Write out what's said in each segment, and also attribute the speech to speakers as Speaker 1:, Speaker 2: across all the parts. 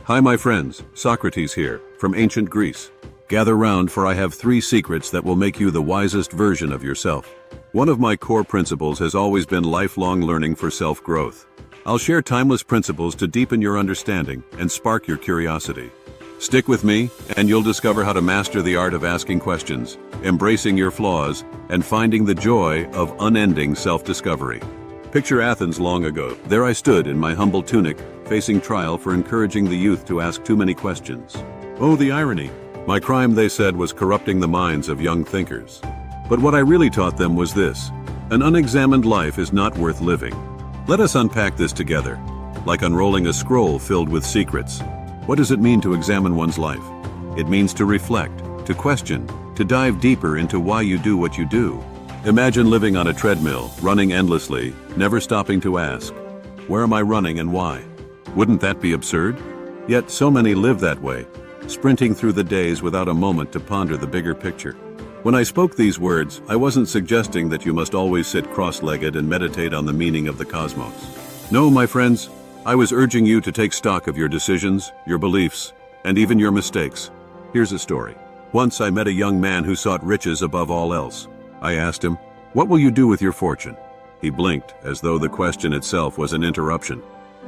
Speaker 1: Hi my friends, Socrates here, from ancient Greece. Gather round, for I have 3 secrets that will make you the wisest version of yourself. One of my core principles has always been lifelong learning for self-growth. I'll share timeless principles to deepen your understanding and spark your curiosity. Stick with me, and you'll discover how to master the art of asking questions, embracing your flaws, and finding the joy of unending self-discovery. Picture Athens long ago. There I stood in my humble tunic, facing trial for encouraging the youth to ask too many questions. Oh, the irony! My crime, they said, was corrupting the minds of young thinkers. But what I really taught them was this: an unexamined life is not worth living. Let us unpack this together, like unrolling a scroll filled with secrets. What does it mean to examine one's life? It means to reflect, to question, to dive deeper into why you do what you do. Imagine living on a treadmill, running endlessly, never stopping to ask, where am I running and why? Wouldn't that be absurd? Yet so many live that way, sprinting through the days without a moment to ponder the bigger picture. When I spoke these words, I wasn't suggesting that you must always sit cross-legged and meditate on the meaning of the cosmos. No, my friends, I was urging you to take stock of your decisions, your beliefs, and even your mistakes. Here's a story. Once I met a young man who sought riches above all else. I asked him, "What will you do with your fortune?" He blinked, as though the question itself was an interruption.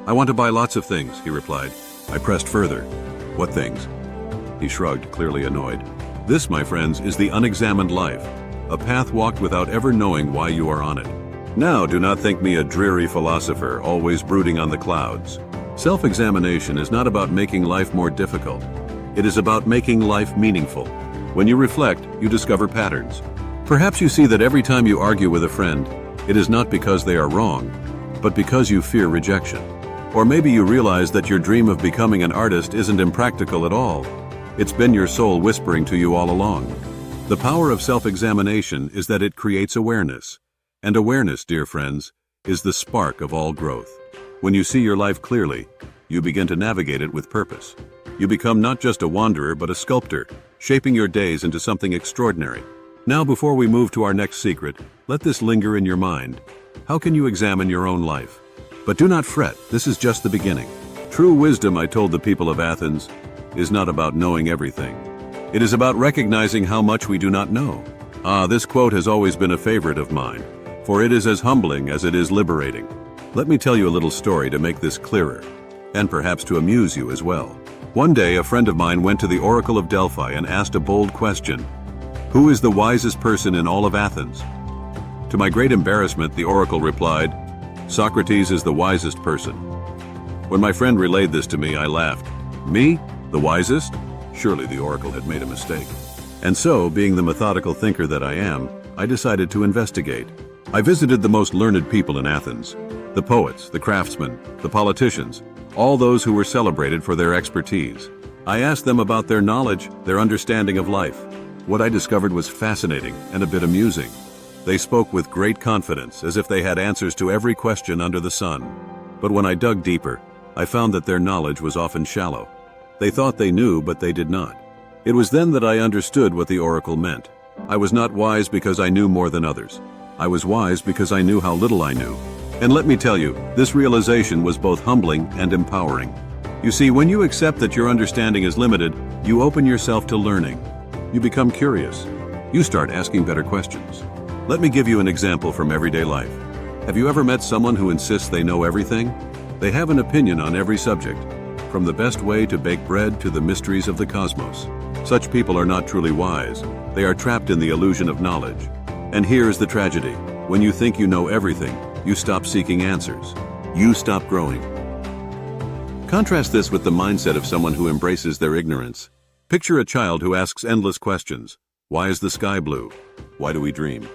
Speaker 1: "I want to buy lots of things," he replied. I pressed further. "What things?" He shrugged, clearly annoyed. This, my friends, is the unexamined life, a path walked without ever knowing why you are on it. Now, do not think me a dreary philosopher, always brooding on the clouds. Self-examination is not about making life more difficult. It is about making life meaningful. When you reflect, you discover patterns. Perhaps you see that every time you argue with a friend, it is not because they are wrong, but because you fear rejection. Or maybe you realize that your dream of becoming an artist isn't impractical at all. It's been your soul whispering to you all along. The power of self-examination is that it creates awareness. And awareness, dear friends, is the spark of all growth. When you see your life clearly, you begin to navigate it with purpose. You become not just a wanderer, but a sculptor, shaping your days into something extraordinary. Now, before we move to our next secret, let this linger in your mind. How can you examine your own life? But do not fret, this is just the beginning. True wisdom, I told the people of Athens, is not about knowing everything. It is about recognizing how much we do not know. This quote has always been a favorite of mine, for it is as humbling as it is liberating. Let me tell you a little story to make this clearer, and perhaps to amuse you as well. One day, a friend of mine went to the Oracle of Delphi and asked a bold question: who is the wisest person in all of Athens? To my great embarrassment, the oracle replied, "Socrates is the wisest person." When my friend relayed this to me, I laughed. Me? The wisest? Surely the oracle had made a mistake. And so, being the methodical thinker that I am, I decided to investigate. I visited the most learned people in Athens: the poets, the craftsmen, the politicians, all those who were celebrated for their expertise. I asked them about their knowledge, their understanding of life. What I discovered was fascinating and a bit amusing. They spoke with great confidence, as if they had answers to every question under the sun. But when I dug deeper, I found that their knowledge was often shallow. They thought they knew, but they did not. It was then that I understood what the oracle meant. I was not wise because I knew more than others. I was wise because I knew how little I knew. And let me tell you, this realization was both humbling and empowering. You see, when you accept that your understanding is limited, you open yourself to learning. You become curious. You start asking better questions. Let me give you an example from everyday life. Have you ever met someone who insists they know everything? They have an opinion on every subject, from the best way to bake bread to the mysteries of the cosmos. Such people are not truly wise. They are trapped in the illusion of knowledge. And here is the tragedy. When you think you know everything, you stop seeking answers. You stop growing. Contrast this with the mindset of someone who embraces their ignorance. Picture a child who asks endless questions. Why is the sky blue? Why do we dream?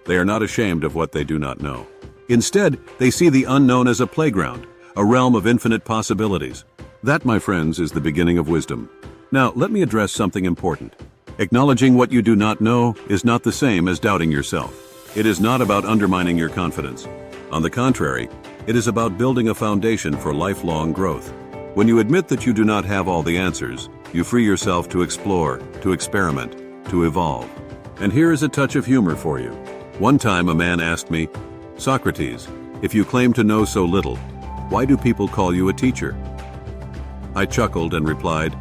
Speaker 1: They are not ashamed of what they do not know. Instead, they see the unknown as a playground, a realm of infinite possibilities. That, my friends, is the beginning of wisdom. Now, let me address something important. Acknowledging what you do not know is not the same as doubting yourself. It is not about undermining your confidence. On the contrary, it is about building a foundation for lifelong growth. When you admit that you do not have all the answers, you free yourself to explore, to experiment, to evolve. And here is a touch of humor for you. One time a man asked me, "Socrates, if you claim to know so little, why do people call you a teacher?" I chuckled and replied,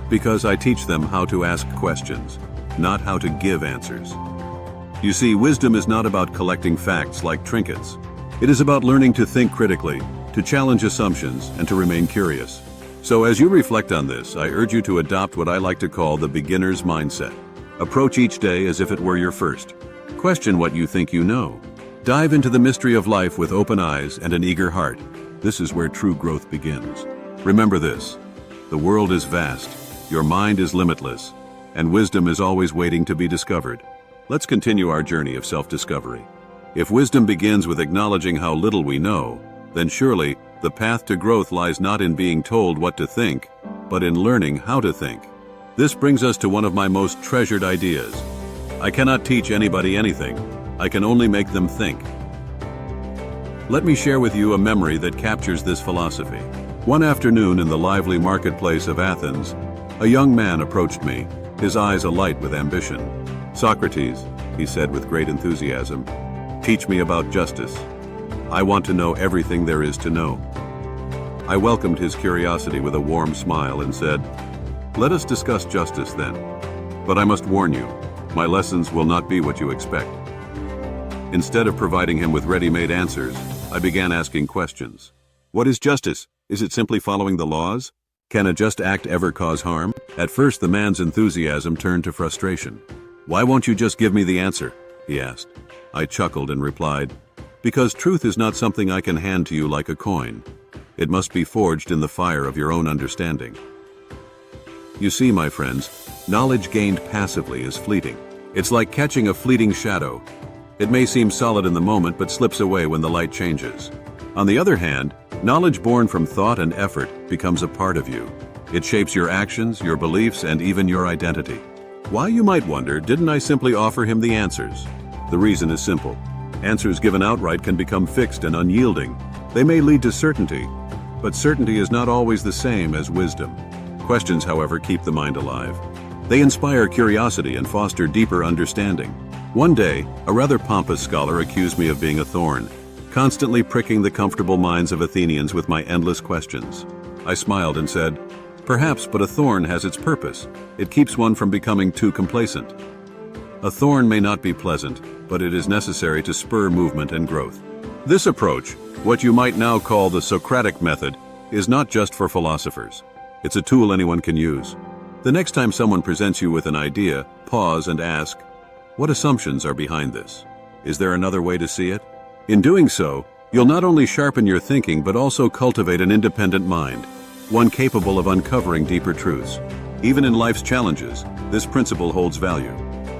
Speaker 1: because I teach them how to ask questions, not how to give answers. You see, wisdom is not about collecting facts like trinkets. It is about learning to think critically, to challenge assumptions, and to remain curious. So as you reflect on this, I urge you to adopt what I like to call the beginner's mindset. Approach each day as if it were your first. Question what you think you know. Dive into the mystery of life with open eyes and an eager heart. This is where true growth begins. Remember this: the world is vast, your mind is limitless, and wisdom is always waiting to be discovered. Let's continue our journey of self-discovery. If wisdom begins with acknowledging how little we know, then surely the path to growth lies not in being told what to think, but in learning how to think. This brings us to one of my most treasured ideas. I cannot teach anybody anything. I can only make them think. Let me share with you a memory that captures this philosophy. One afternoon in the lively marketplace of Athens, a young man approached me, his eyes alight with ambition. "Socrates," he said with great enthusiasm, "teach me about justice. I want to know everything there is to know." I welcomed his curiosity with a warm smile and said, "Let us discuss justice then. But I must warn you, my lessons will not be what you expect." Instead of providing him with ready-made answers, I began asking questions. What is justice? Is it simply following the laws? Can a just act ever cause harm? At first, the man's enthusiasm turned to frustration. "Why won't you just give me the answer?" he asked. I chuckled and replied, "Because truth is not something I can hand to you like a coin. It must be forged in the fire of your own understanding." You see, my friends, knowledge gained passively is fleeting. It's like catching a fleeting shadow. It may seem solid in the moment but slips away when the light changes. On the other hand, knowledge born from thought and effort becomes a part of you. It shapes your actions, your beliefs, and even your identity. Why, you might wonder, didn't I simply offer him the answers? The reason is simple. Answers given outright can become fixed and unyielding. They may lead to certainty, but certainty is not always the same as wisdom. Questions, however, keep the mind alive. They inspire curiosity and foster deeper understanding. One day, a rather pompous scholar accused me of being a thorn, constantly pricking the comfortable minds of Athenians with my endless questions. I smiled and said, "Perhaps, but a thorn has its purpose. It keeps one from becoming too complacent." A thorn may not be pleasant, but it is necessary to spur movement and growth. This approach, what you might now call the Socratic method, is not just for philosophers. It's a tool anyone can use. The next time someone presents you with an idea, pause and ask, what assumptions are behind this? Is there another way to see it? In doing so, you'll not only sharpen your thinking but also cultivate an independent mind, one capable of uncovering deeper truths. Even in life's challenges, this principle holds value.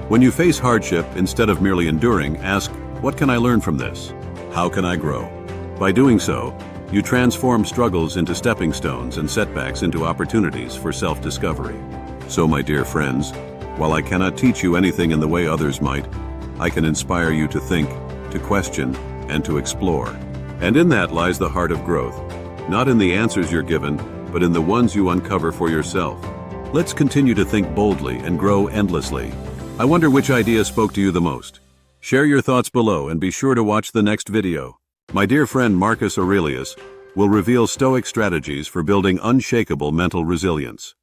Speaker 1: When you face hardship, instead of merely enduring, ask, what can I learn from this? How can I grow? By doing so, you transform struggles into stepping stones and setbacks into opportunities for self-discovery. So, my dear friends, while I cannot teach you anything in the way others might, I can inspire you to think, to question, and to explore. And in that lies the heart of growth, not in the answers you're given, but in the ones you uncover for yourself. Let's continue to think boldly and grow endlessly. I wonder which idea spoke to you the most. Share your thoughts below and be sure to watch the next video. My dear friend Marcus Aurelius will reveal Stoic strategies for building unshakable mental resilience.